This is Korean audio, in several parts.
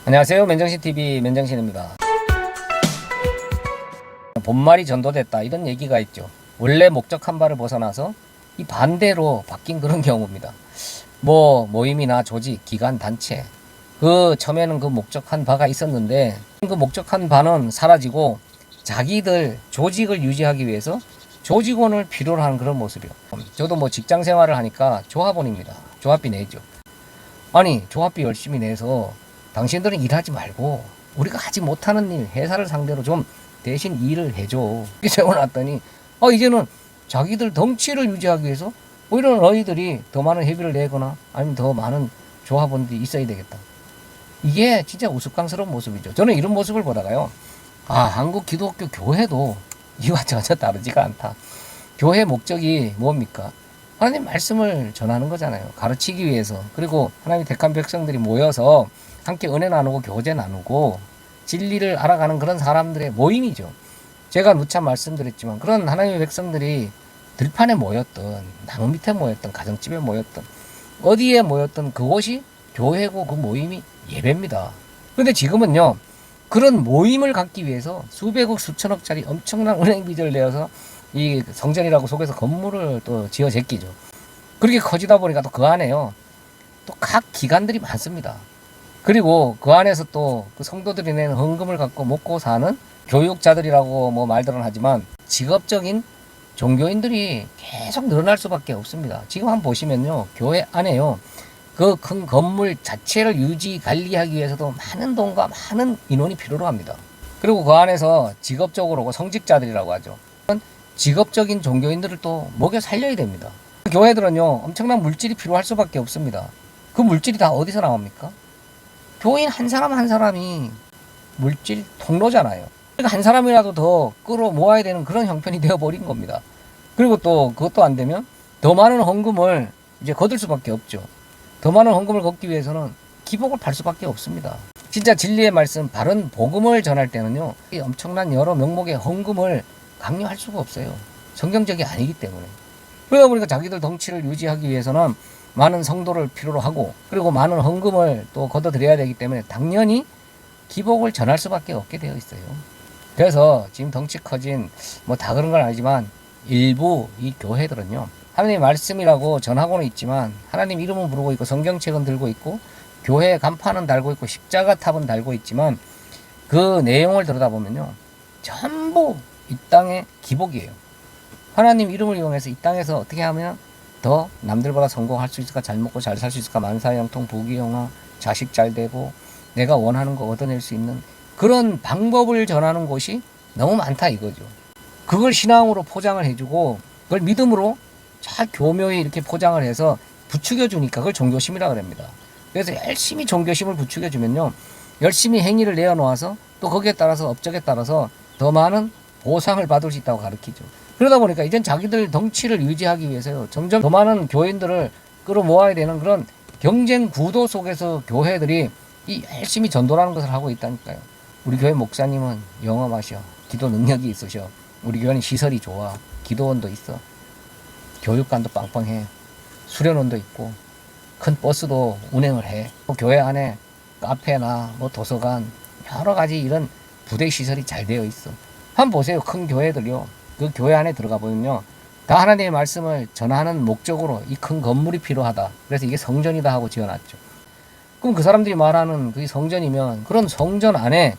안녕하세요. 맨정신TV 맨정신입니다. 본말이 전도됐다 이런 얘기가 있죠. 원래 목적한 바를 벗어나서 이 반대로 바뀐 그런 경우입니다. 뭐 모임이나 조직, 기관, 단체 처음에는 그 목적한 바가 있었는데 그 목적한 바는 사라지고 자기들 조직을 유지하기 위해서 조직원을 필요로 하는 그런 모습이요. 저도 뭐 직장 생활을 하니까 조합원입니다. 조합비 내죠. 아니 조합비 열심히 내서 당신들은 일하지 말고 우리가 하지 못하는 일 회사를 상대로 좀 대신 일을 해줘 이렇게 적어놨더니 이제는 자기들 덩치를 유지하기 위해서 오히려 너희들이 더 많은 회비를 내거나 아니면 더 많은 조합원들이 있어야 되겠다. 이게 진짜 우스꽝스러운 모습이죠. 저는 이런 모습을 보다가요, 한국 기독교 교회도 이와 전혀 다르지가 않다. 교회 목적이 뭡니까? 하나님 말씀을 전하는 거잖아요. 가르치기 위해서. 그리고 하나님 택한 백성들이 모여서 함께 은혜 나누고 교제 나누고 진리를 알아가는 그런 사람들의 모임이죠. 제가 누차 말씀드렸지만 그런 하나님의 백성들이 들판에 모였던, 나무 밑에 모였던, 가정집에 모였던, 어디에 모였던 그곳이 교회고 그 모임이 예배입니다. 그런데 지금은요, 그런 모임을 갖기 위해서 수백억 수천억짜리 엄청난 은행 빚을 내어서 이 성전이라고 속에서 건물을 또 지어 제끼죠. 그렇게 커지다 보니까 또 그 안에요, 또 각 기관들이 많습니다. 그리고 그 안에서 또 그 성도들이 내는 헌금을 갖고 먹고 사는 교육자들이라고 뭐 말들은 하지만 직업적인 종교인들이 계속 늘어날 수밖에 없습니다. 지금 한번 보시면요, 교회 안에요, 그 큰 건물 자체를 유지 관리하기 위해서도 많은 돈과 많은 인원이 필요로 합니다. 그리고 그 안에서 직업적으로 성직자들이라고 하죠. 직업적인 종교인들을 또 먹여 살려야 됩니다. 교회들은요, 엄청난 물질이 필요할 수밖에 없습니다. 그 물질이 다 어디서 나옵니까? 교인 한 사람 한 사람이 물질 통로잖아요. 그러니까 한 사람이라도 더 끌어 모아야 되는 그런 형편이 되어버린 겁니다. 그리고 또 그것도 안 되면 더 많은 헌금을 이제 거둘 수밖에 없죠. 더 많은 헌금을 걷기 위해서는 기복을 팔 수밖에 없습니다. 진짜 진리의 말씀, 바른 복음을 전할 때는요, 이 엄청난 여러 명목의 헌금을 강요할 수가 없어요. 성경적이 아니기 때문에. 그러다 보니까 자기들 덩치를 유지하기 위해서는 많은 성도를 필요로 하고, 그리고 많은 헌금을 또 걷어들여야 되기 때문에 당연히 기복을 전할 수밖에 없게 되어 있어요. 그래서 지금 덩치 커진 뭐 다 그런 건 아니지만 일부 이 교회들은요, 하나님의 말씀이라고 전하고는 있지만 하나님 이름은 부르고 있고 성경책은 들고 있고 교회 간판은 달고 있고 십자가 탑은 달고 있지만 그 내용을 들여다보면요, 전부 이 땅의 기복이에요. 하나님 이름을 이용해서 이 땅에서 어떻게 하면 더 남들보다 성공할 수 있을까, 잘 먹고 잘 살 수 있을까, 만사형통, 부귀영화, 자식 잘 되고 내가 원하는 거 얻어낼 수 있는 그런 방법을 전하는 곳이 너무 많다 이거죠. 그걸 신앙으로 포장을 해주고 그걸 믿음으로 잘 교묘히 이렇게 포장을 해서 부추겨 주니까 그걸 종교심이라 그럽니다. 그래서 열심히 종교심을 부추겨 주면요, 열심히 행위를 내어 놓아서 또 거기에 따라서 업적에 따라서 더 많은 보상을 받을 수 있다고 가르치죠. 그러다 보니까 이젠 자기들 덩치를 유지하기 위해서요, 점점 더 많은 교인들을 끌어모아야 되는 그런 경쟁 구도 속에서 교회들이 이 열심히 전도라는 것을 하고 있다니까요. 우리 교회 목사님은 영험하셔, 기도 능력이 있으셔, 우리 교회는 시설이 좋아, 기도원도 있어, 교육관도 빵빵해, 수련원도 있고 큰 버스도 운행을 해, 또 교회 안에 카페나 뭐 도서관 여러 가지 이런 부대 시설이 잘 되어 있어. 한번 보세요. 큰 교회들요, 그 교회 안에 들어가 보면요, 다 하나님의 말씀을 전하는 목적으로 이 큰 건물이 필요하다, 그래서 이게 성전이다 하고 지어놨죠. 그럼 그 사람들이 말하는 그 성전이면 그런 성전 안에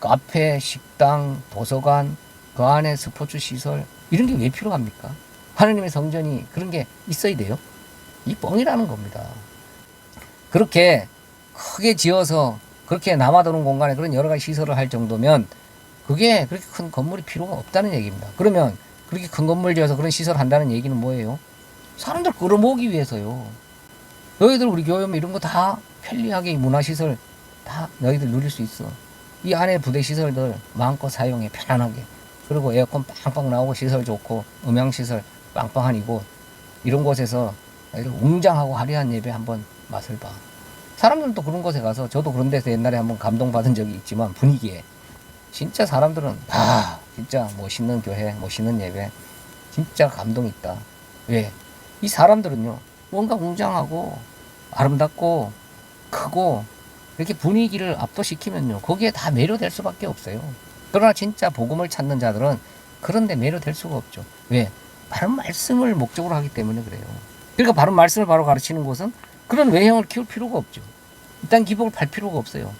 카페, 식당, 도서관, 그 안에 스포츠 시설 이런 게 왜 필요합니까? 하나님의 성전이 그런 게 있어야 돼요? 이 뻥이라는 겁니다. 그렇게 크게 지어서 그렇게 남아도는 공간에 그런 여러 가지 시설을 할 정도면 그게 그렇게 큰 건물이 필요가 없다는 얘기입니다. 그러면 그렇게 큰 건물 지어서 그런 시설 한다는 얘기는 뭐예요? 사람들 끌어모으기 위해서요. 너희들 우리 교회 오면 이런 거 다 편리하게 문화시설 다 너희들 누릴 수 있어. 이 안에 부대 시설들 마음껏 사용해, 편안하게. 그리고 에어컨 빵빵 나오고 시설 좋고 음향시설 빵빵한 이곳, 이런 곳에서 웅장하고 화려한 예배 한번 맛을 봐. 사람들은 또 그런 곳에 가서, 저도 그런 데서 옛날에 한번 감동받은 적이 있지만 분위기에 진짜 사람들은 진짜 멋있는 교회, 멋있는 예배, 진짜 감동 있다. 왜? 이 사람들은요, 뭔가 웅장하고 아름답고 크고 이렇게 분위기를 압도시키면요, 거기에 다 매료될 수밖에 없어요. 그러나 진짜 복음을 찾는 자들은 그런데 매료될 수가 없죠. 왜? 바른 말씀을 목적으로 하기 때문에 그래요. 그러니까 바른 말씀을 바로 가르치는 곳은 그런 외형을 키울 필요가 없죠. 일단 기복을 팔 필요가 없어요.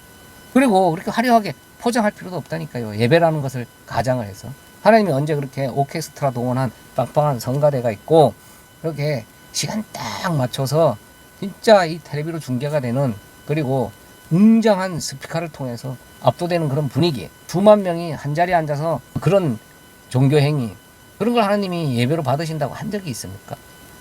그리고 그렇게 화려하게 포장할 필요도 없다니까요. 예배라는 것을 가장을 해서. 하나님이 언제 그렇게 오케스트라 동원한 빵빵한 성가대가 있고, 그렇게 시간 딱 맞춰서 진짜 이 텔레비로 중계가 되는, 그리고 웅장한 스피커를 통해서 압도되는 그런 분위기, 수만 명이 한 자리에 앉아서 그런 종교행위, 그런 걸 하나님이 예배로 받으신다고 한 적이 있습니까?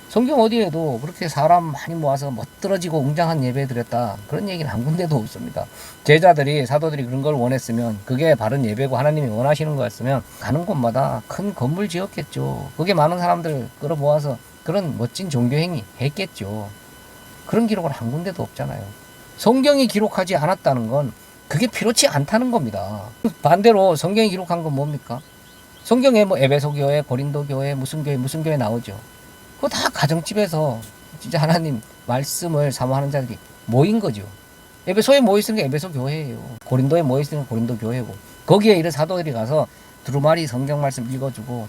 성경 어디에도 그렇게 사람 많이 모아서 멋들어지고 웅장한 예배 드렸다, 그런 얘기는 한 군데도 없습니다. 제자들이, 사도들이 그런 걸 원했으면, 그게 바른 예배고 하나님이 원하시는 거였으면 가는 곳마다 큰 건물 지었겠죠. 그게 많은 사람들 끌어모아서 그런 멋진 종교행위 했겠죠. 그런 기록은 한 군데도 없잖아요. 성경이 기록하지 않았다는 건 그게 필요치 않다는 겁니다. 반대로 성경이 기록한 건 뭡니까? 성경에 뭐 에베소 교회, 고린도 교회, 무슨 교회 나오죠. 그거 다 가정집에서 진짜 하나님 말씀을 사모하는 자들이 모인 거죠. 에베소에 모여있으니까 에베소 교회예요. 고린도에 모여있으니까 고린도 교회고, 거기에 이런 사도들이 가서 두루마리 성경 말씀 읽어주고,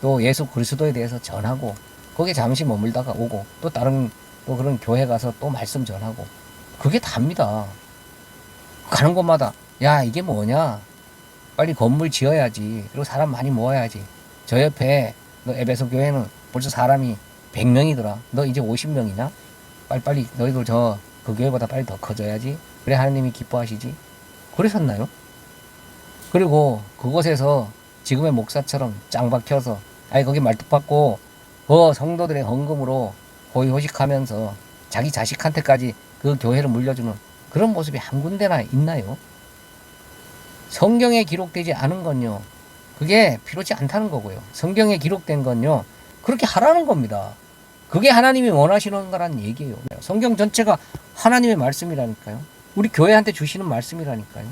또 예수 그리스도에 대해서 전하고, 거기에 잠시 머물다가 오고, 또 다른 또 그런 교회 가서 또 말씀 전하고, 그게 답니다. 가는 곳마다 야, 이게 뭐냐, 빨리 건물 지어야지, 그리고 사람 많이 모아야지, 저 옆에 너 에베소 교회는 벌써 사람이 100명이더라, 너 이제 50명이냐, 빨리빨리 너희들 그 교회보다 빨리 더 커져야지, 그래 하나님이 기뻐하시지, 그러셨나요? 그리고 그곳에서 지금의 목사처럼 짱 박혀서, 아니 거기 말뚝 받고 성도들의 헌금으로 호의호식하면서 자기 자식한테까지 그 교회를 물려주는 그런 모습이 한 군데나 있나요? 성경에 기록되지 않은 건요, 그게 필요치 않다는 거고요. 성경에 기록된 건요, 그렇게 하라는 겁니다. 그게 하나님이 원하시는 거란 얘기예요. 성경 전체가 하나님의 말씀이라니까요. 우리 교회한테 주시는 말씀이라니까요.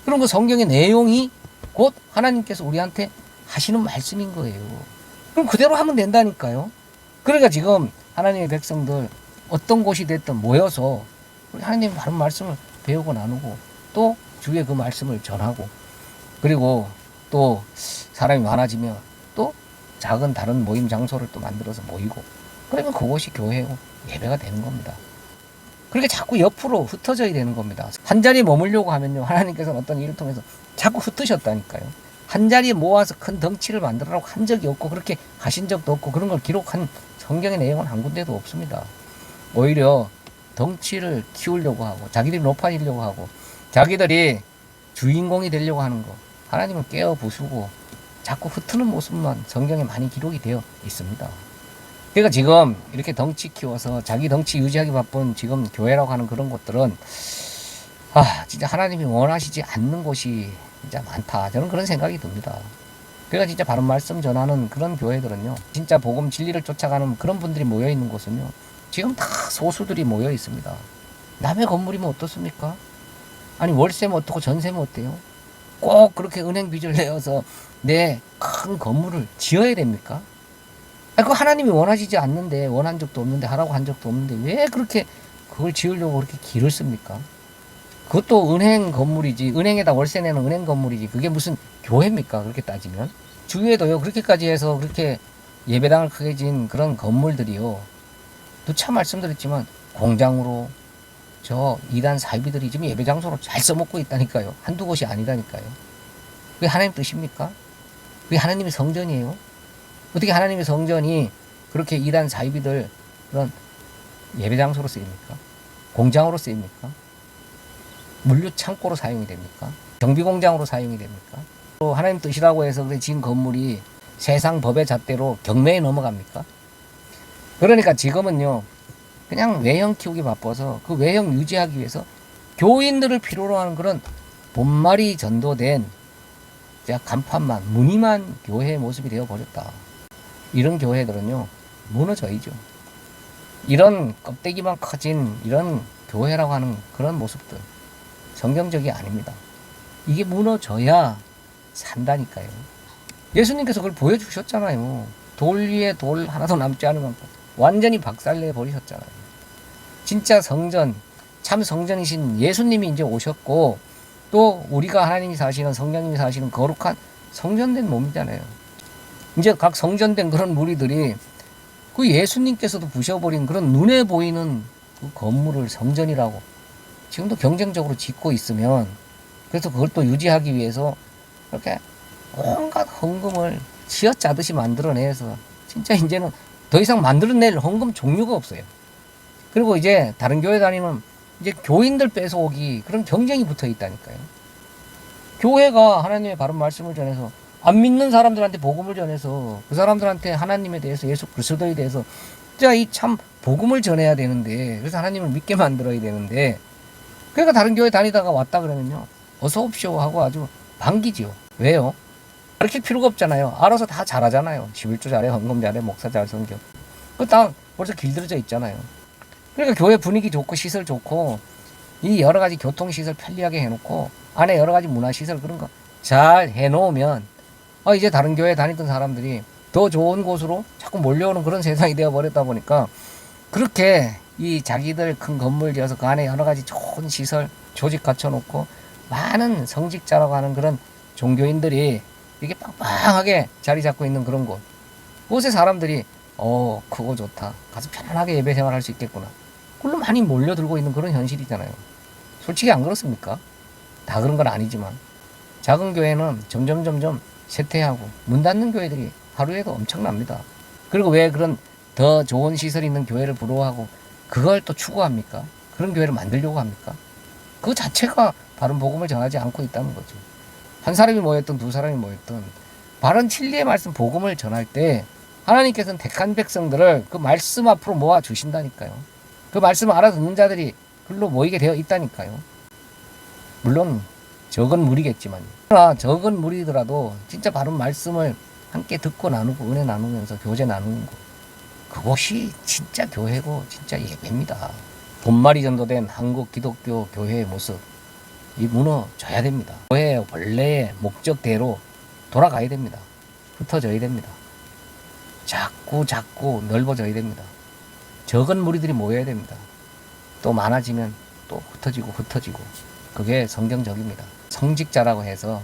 그런 그 성경의 내용이 곧 하나님께서 우리한테 하시는 말씀인 거예요. 그럼 그대로 하면 된다니까요. 그러니까 지금 하나님의 백성들 어떤 곳이 됐든 모여서 우리 하나님의 바른 말씀을 배우고 나누고, 또 주위에 그 말씀을 전하고, 그리고 또 사람이 많아지면 또 작은 다른 모임 장소를 또 만들어서 모이고, 그러면 그곳이 교회고 예배가 되는 겁니다. 그렇게 자꾸 옆으로 흩어져야 되는 겁니다. 한 자리에 머물려고 하면요, 하나님께서는 어떤 일을 통해서 자꾸 흩으셨다니까요. 한 자리에 모아서 큰 덩치를 만들어라고 한 적이 없고, 그렇게 하신 적도 없고, 그런 걸 기록한 성경의 내용은 한 군데도 없습니다. 오히려 덩치를 키우려고 하고, 자기들이 높아지려고 하고, 자기들이 주인공이 되려고 하는 거, 하나님을 깨어 부수고 자꾸 흩트는 모습만 성경에 많이 기록이 되어 있습니다. 그러니까 지금 이렇게 덩치 키워서 자기 덩치 유지하기 바쁜 지금 교회라고 하는 그런 곳들은 진짜 하나님이 원하시지 않는 곳이 진짜 많다, 저는 그런 생각이 듭니다. 그러니까 진짜 바른 말씀 전하는 그런 교회들은요, 진짜 복음 진리를 쫓아가는 그런 분들이 모여 있는 곳은요, 지금 다 소수들이 모여 있습니다. 남의 건물이면 어떻습니까? 아니 월세면 어떻고 전세면 어때요? 꼭 그렇게 은행 빚을 내어서 내 큰 건물을 지어야 됩니까? 그거 하나님이 원하시지 않는데, 원한 적도 없는데, 하라고 한 적도 없는데 왜 그렇게 그걸 지으려고 그렇게 길을 씁니까? 그것도 은행 건물이지, 은행에다 월세 내는 은행 건물이지, 그게 무슨 교회입니까? 그렇게 따지면. 주위에도요, 그렇게까지 해서 그렇게 예배당을 크게 지은 그런 건물들이요, 누차 말씀드렸지만 공장으로 저 이단 사이비들이 지금 예배 장소로 잘 써먹고 있다니까요. 한두 곳이 아니라니까요. 그게 하나님 뜻입니까? 그게 하나님의 성전이에요? 어떻게 하나님의 성전이 그렇게 이단 사이비들 그런 예배 장소로 쓰입니까? 공장으로 쓰입니까? 물류 창고로 사용이 됩니까? 경비 공장으로 사용이 됩니까? 또 하나님 뜻이라고 해서 그 지은 건물이 세상 법의 잣대로 경매에 넘어갑니까? 그러니까 지금은요, 그냥 외형 키우기 바빠서 그 외형 유지하기 위해서 교인들을 필요로 하는 그런 본말이 전도된 간판만, 무늬만 교회의 모습이 되어버렸다. 이런 교회들은요, 무너져야죠. 이런 껍데기만 커진 이런 교회라고 하는 그런 모습들 성경적이 아닙니다. 이게 무너져야 산다니까요. 예수님께서 그걸 보여주셨잖아요. 돌 위에 돌 하나도 남지 않은 만큼 완전히 박살내 버리셨잖아요. 진짜 성전, 참 성전이신 예수님이 이제 오셨고, 또 우리가 하나님이 사시는, 성령님이 사시는 거룩한 성전된 몸이잖아요. 이제 각 성전된 그런 무리들이 그 예수님께서도 부셔버린 그런 눈에 보이는 그 건물을 성전이라고 지금도 경쟁적으로 짓고 있으면, 그래서 그걸 또 유지하기 위해서 이렇게 온갖 헌금을 쥐어짜듯이 만들어내서 진짜 이제는 더 이상 만들어낼 헌금 종류가 없어요. 그리고 이제 다른 교회 다니는 이제 교인들 뺏어오기 그런 경쟁이 붙어 있다니까요. 교회가 하나님의 바른 말씀을 전해서 안 믿는 사람들한테 복음을 전해서 그 사람들한테 하나님에 대해서, 예수 그리스도에 대해서 진짜 이 참 복음을 전해야 되는데, 그래서 하나님을 믿게 만들어야 되는데, 그러니까 다른 교회 다니다가 왔다 그러면요, 어서 옵쇼 하고 아주 반기지요. 왜요? 가르칠 필요가 없잖아요. 알아서 다 잘하잖아요. 11조 잘해, 헌금 잘해, 목사 잘 성경. 그거 다 벌써 길들여져 있잖아요. 그러니까 교회 분위기 좋고 시설 좋고 이 여러 가지 교통시설 편리하게 해놓고 안에 여러 가지 문화시설 그런 거 잘 해놓으면 이제 다른 교회 다니던 사람들이 더 좋은 곳으로 자꾸 몰려오는 그런 세상이 되어버렸다 보니까, 그렇게 이 자기들 큰 건물 지어서 그 안에 여러 가지 좋은 시설 조직 갖춰놓고 많은 성직자라고 하는 그런 종교인들이 이게 빵빵하게 자리 잡고 있는 그런 곳, 그곳에 사람들이 그거 좋다, 가서 편안하게 예배 생활할 수 있겠구나, 그걸로 많이 몰려들고 있는 그런 현실이잖아요. 솔직히 안 그렇습니까? 다 그런 건 아니지만 작은 교회는 점점 쇠퇴하고 문 닫는 교회들이 하루에도 엄청납니다. 그리고 왜 그런 더 좋은 시설이 있는 교회를 부러워하고 그걸 또 추구합니까? 그런 교회를 만들려고 합니까? 그 자체가 바른 복음을 전하지 않고 있다는 거죠. 한 사람이 모였든 두 사람이 모였든 바른 진리의 말씀 복음을 전할 때 하나님께서는 택한 백성들을 그 말씀 앞으로 모아 주신다니까요. 그 말씀을 알아듣는 자들이 글로 모이게 되어 있다니까요. 물론 적은 무리겠지만, 그러나 적은 무리더라도 진짜 바른 말씀을 함께 듣고 나누고 은혜 나누면서 교제 나누는 것, 그것이 진짜 교회고 진짜 예배입니다. 본말이 전도된 한국 기독교 교회의 모습, 이 무너져야 됩니다. 교회의 원래의 목적대로 돌아가야 됩니다. 흩어져야 됩니다. 자꾸 넓어져야 됩니다. 적은 무리들이 모여야 됩니다. 또 많아지면 또 흩어지고 그게 성경적입니다. 성직자라고 해서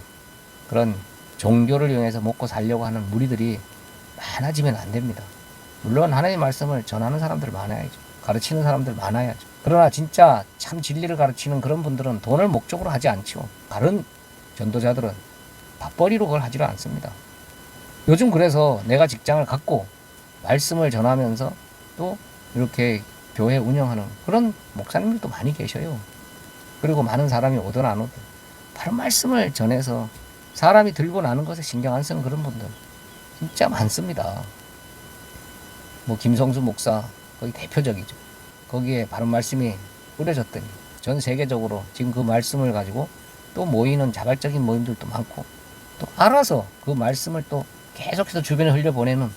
그런 종교를 이용해서 먹고 살려고 하는 무리들이 많아지면 안 됩니다. 물론 하나님의 말씀을 전하는 사람들 많아야죠. 가르치는 사람들 많아야죠. 그러나 진짜 참 진리를 가르치는 그런 분들은 돈을 목적으로 하지 않죠. 다른 전도자들은 밥벌이로 그걸 하지를 않습니다. 요즘 그래서 내가 직장을 갖고 말씀을 전하면서 또 이렇게 교회 운영하는 그런 목사님들도 많이 계셔요. 그리고 많은 사람이 오든 안 오든 바른 말씀을 전해서 사람이 들고 나는 것에 신경 안 쓰는 그런 분들 진짜 많습니다. 뭐 김성수 목사 거기 대표적이죠. 거기에 바른 말씀이 뿌려졌더니 전 세계적으로 지금 그 말씀을 가지고 또 모이는 자발적인 모임들도 많고, 또 알아서 그 말씀을 또 계속해서 주변에 흘려보내는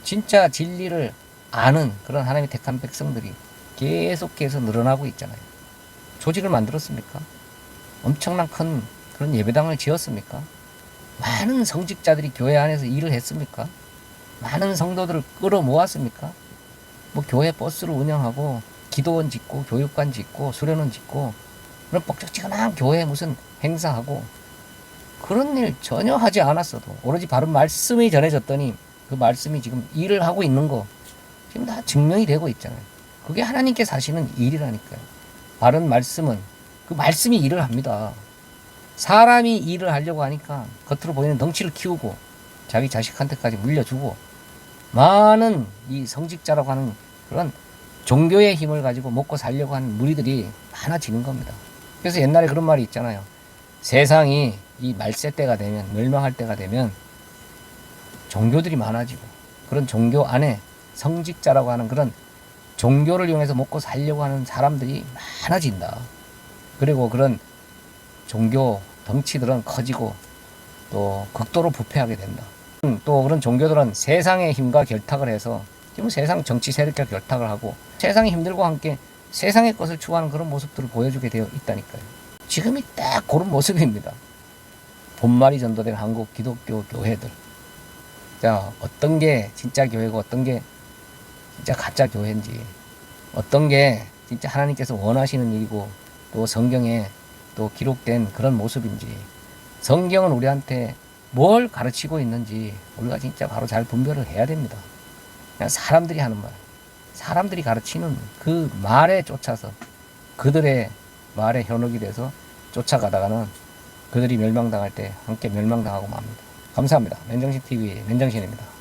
진짜 진리를 아는 그런 하나님의 택한 백성들이 계속해서 늘어나고 있잖아요. 조직을 만들었습니까? 엄청난 큰 그런 예배당을 지었습니까? 많은 성직자들이 교회 안에서 일을 했습니까? 많은 성도들을 끌어모았습니까? 뭐 교회 버스를 운영하고 기도원 짓고 교육관 짓고 수련원 짓고 그런 뻑적지근한 교회 무슨 행사하고 그런 일 전혀 하지 않았어도 오로지 바른 말씀이 전해졌더니 그 말씀이 지금 일을 하고 있는 거 지금 다 증명이 되고 있잖아요. 그게 하나님께서 하시는 일이라니까요. 바른 말씀은 그 말씀이 일을 합니다. 사람이 일을 하려고 하니까 겉으로 보이는 덩치를 키우고 자기 자식한테까지 물려주고 많은 이 성직자라고 하는 그런 종교의 힘을 가지고 먹고 살려고 하는 무리들이 많아지는 겁니다. 그래서 옛날에 그런 말이 있잖아요. 세상이 이 말세 때가 되면, 멸망할 때가 되면 종교들이 많아지고 그런 종교 안에 성직자라고 하는 그런 종교를 이용해서 먹고 살려고 하는 사람들이 많아진다. 그리고 그런 종교 덩치들은 커지고 또 극도로 부패하게 된다. 또 그런 종교들은 세상의 힘과 결탁을 해서 지금 세상 정치 세력과 결탁을 하고 세상의 힘들과 함께 세상의 것을 추구하는 그런 모습들을 보여주게 되어 있다니까요. 지금이 딱 그런 모습입니다. 본말이 전도된 한국 기독교 교회들. 자, 어떤 게 진짜 교회고 어떤 게 진짜 가짜 교회인지, 어떤 게 진짜 하나님께서 원하시는 일이고 또 성경에 또 기록된 그런 모습인지, 성경은 우리한테 뭘 가르치고 있는지 우리가 진짜 바로 잘 분별을 해야 됩니다. 그냥 사람들이 하는 말, 사람들이 가르치는 그 말에 쫓아서 그들의 말에 현혹이 돼서 쫓아가다가는 그들이 멸망당할 때 함께 멸망당하고 맙니다. 감사합니다. 맨정신TV 맨정신입니다.